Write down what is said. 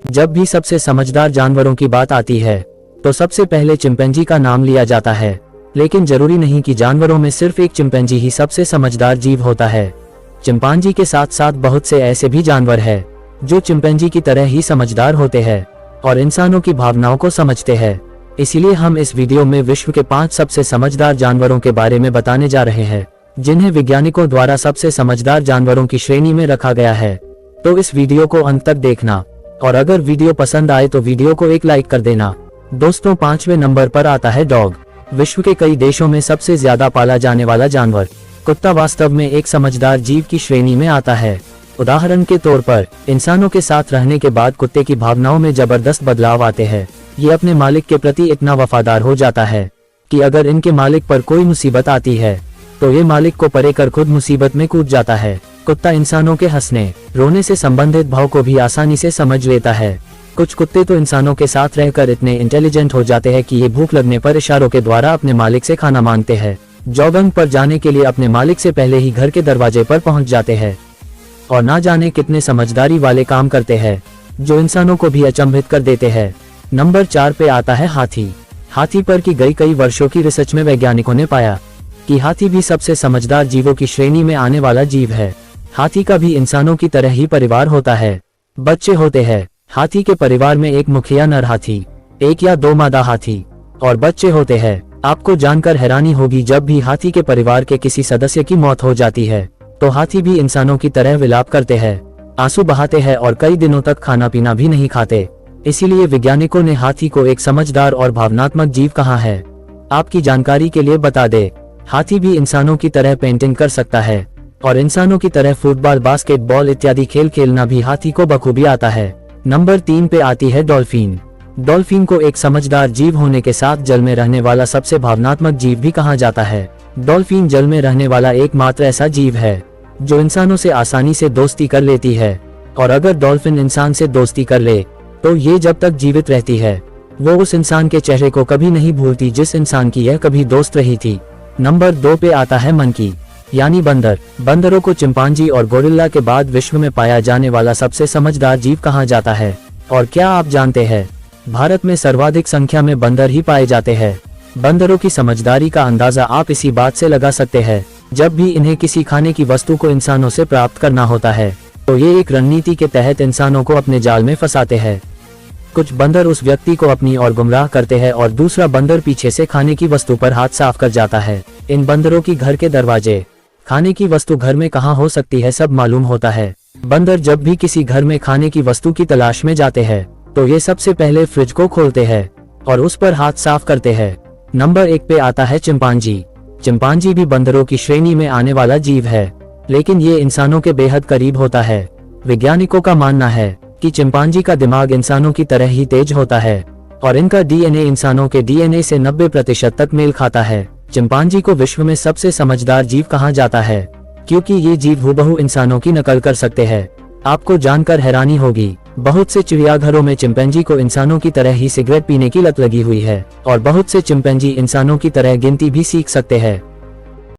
जब भी सबसे समझदार जानवरों की बात आती है तो सबसे पहले चिंपैंजी का नाम लिया जाता है, लेकिन जरूरी नहीं कि जानवरों में सिर्फ एक चिंपैंजी ही सबसे समझदार जीव होता है। चिंपांजी के साथ साथ बहुत से ऐसे भी जानवर हैं जो चिंपैंजी की तरह ही समझदार होते हैं और इंसानों की भावनाओं को समझते हैं। इसीलिए हम इस वीडियो में विश्व के 5 सबसे समझदार जानवरों के बारे में बताने जा रहे हैं, जिन्हें वैज्ञानिकों द्वारा सबसे समझदार जानवरों की श्रेणी में रखा गया है। तो इस वीडियो को अंत तक देखना, और अगर वीडियो पसंद आए तो वीडियो को एक लाइक कर देना। दोस्तों, 5वें नंबर पर आता है डॉग। विश्व के कई देशों में सबसे ज्यादा पाला जाने वाला जानवर कुत्ता वास्तव में एक समझदार जीव की श्रेणी में आता है। उदाहरण के तौर पर इंसानों के साथ रहने के बाद कुत्ते की भावनाओं में जबरदस्त बदलाव आते हैं। ये अपने मालिक के प्रति इतना वफादार हो जाता है कि अगर इनके मालिक पर कोई मुसीबत आती है तो ये मालिक को परे कर खुद मुसीबत में कूद जाता है। कुत्ता इंसानों के हंसने, रोने से संबंधित भाव को भी आसानी से समझ लेता है। कुछ कुत्ते तो इंसानों के साथ रहकर इतने इंटेलिजेंट हो जाते हैं कि ये भूख लगने पर इशारों के द्वारा अपने मालिक से खाना मांगते हैं। जॉगिंग पर जाने के लिए अपने मालिक से पहले ही घर के दरवाजे पर पहुंच जाते हैं और ना जाने कितने समझदारी वाले काम करते हैं जो इंसानों को भी अचंभित कर देते हैं। नंबर 4 पे आता है हाथी। हाथी पर की गई कई वर्षों की रिसर्च में वैज्ञानिकों ने पाया कि हाथी भी सबसे समझदार जीवों की श्रेणी में आने वाला जीव है। हाथी का भी इंसानों की तरह ही परिवार होता है, बच्चे होते हैं। हाथी के परिवार में एक मुखिया नर हाथी, 1 या 2 मादा हाथी और बच्चे होते हैं। आपको जानकर हैरानी होगी, जब भी हाथी के परिवार के किसी सदस्य की मौत हो जाती है तो हाथी भी इंसानों की तरह विलाप करते हैं, आंसू बहाते हैं और कई दिनों तक खाना पीना भी नहीं खाते। इसीलिए वैज्ञानिकों ने हाथी को एक समझदार और भावनात्मक जीव कहा है। आपकी जानकारी के लिए बता दे, हाथी भी इंसानों की तरह पेंटिंग कर सकता है और इंसानों की तरह फुटबॉल, बास्केटबॉल इत्यादि खेल खेलना भी हाथी को बखूबी आता है। नंबर 3 पे आती है डॉल्फिन। डॉल्फिन को एक समझदार जीव होने के साथ जल में रहने वाला सबसे भावनात्मक जीव भी कहा जाता है। डॉल्फिन जल में रहने वाला एकमात्र ऐसा जीव है जो इंसानों से आसानी से दोस्ती कर लेती है, और अगर डॉल्फिन इंसान से दोस्ती कर ले तो ये जब तक जीवित रहती है वो उस इंसान के चेहरे को कभी नहीं भूलती जिस इंसान की यह कभी दोस्त रही थी। नंबर 2 पे आता है मंकी यानी बंदर। बंदरों को चिंपांजी और गोरिल्ला के बाद विश्व में पाया जाने वाला सबसे समझदार जीव कहा जाता है। और क्या आप जानते हैं, भारत में सर्वाधिक संख्या में बंदर ही पाए जाते हैं। बंदरों की समझदारी का अंदाजा आप इसी बात से लगा सकते हैं, जब भी इन्हें किसी खाने की वस्तु को इंसानों से प्राप्त करना होता है तो ये एक रणनीति के तहत इंसानों को अपने जाल में फंसाते हैं। कुछ बंदर उस व्यक्ति को अपनी ओर गुमराह करते हैं और दूसरा बंदर पीछे से खाने की वस्तु पर हाथ साफ कर जाता है। इन बंदरों की घर के दरवाजे, खाने की वस्तु घर में कहाँ हो सकती है सब मालूम होता है। बंदर जब भी किसी घर में खाने की वस्तु की तलाश में जाते हैं तो ये सबसे पहले फ्रिज को खोलते हैं और उस पर हाथ साफ करते हैं। नंबर 1 पे आता है चिंपांजी। चिंपांजी भी बंदरों की श्रेणी में आने वाला जीव है, लेकिन ये इंसानों के बेहद करीब होता है। वैज्ञानिकों का मानना है कि चिंपांजी का दिमाग इंसानों की तरह ही तेज होता है और इनका डीएनए इंसानों के डीएनए से 90% तक मेल खाता है। चिंपांजी को विश्व में सबसे समझदार जीव कहा जाता है क्योंकि ये जीव हूबहू इंसानों की नकल कर सकते हैं। आपको जानकर हैरानी होगी, बहुत से चिड़ियाघरों में चिंपैंजी को इंसानों की तरह ही सिगरेट पीने की लत लगी हुई है और बहुत से चिंपैंजी इंसानों की तरह गिनती भी सीख सकते हैं।